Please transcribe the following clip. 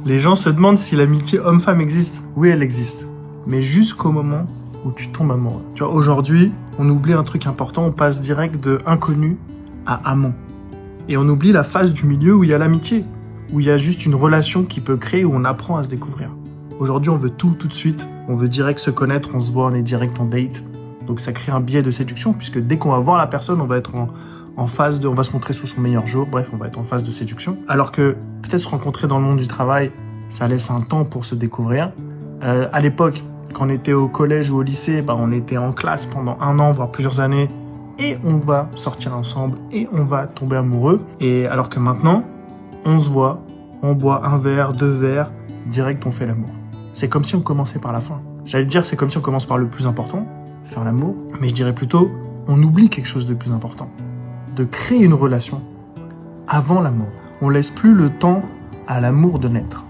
Les gens se demandent si l'amitié homme-femme existe. Oui, elle existe. Mais jusqu'au moment où tu tombes amoureux. Tu vois, aujourd'hui, on oublie un truc important, on passe direct de inconnu à amant. Et on oublie la phase du milieu où il y a l'amitié, où il y a juste une relation qui peut créer, où on apprend à se découvrir. Aujourd'hui, on veut tout de suite, on veut direct se connaître, on se voit, on est direct en date. Donc ça crée un biais de séduction, puisque dès qu'on va voir la personne, on va être en phase de, on va se montrer sous son meilleur jour, bref, on va être en phase de séduction. Alors que peut-être se rencontrer dans le monde du travail, ça laisse un temps pour se découvrir. À l'époque, quand on était au collège ou au lycée, on était en classe pendant 1 an, voire plusieurs années, et on va sortir ensemble, et on va tomber amoureux. Et alors que maintenant, on se voit, on boit 1 verre, 2 verres, direct on fait l'amour. C'est comme si on commençait par la fin. J'allais dire, c'est comme si on commence par le plus important, faire l'amour, mais je dirais plutôt, on oublie quelque chose de plus important, de créer une relation avant l'amour. On laisse plus le temps à l'amour de naître.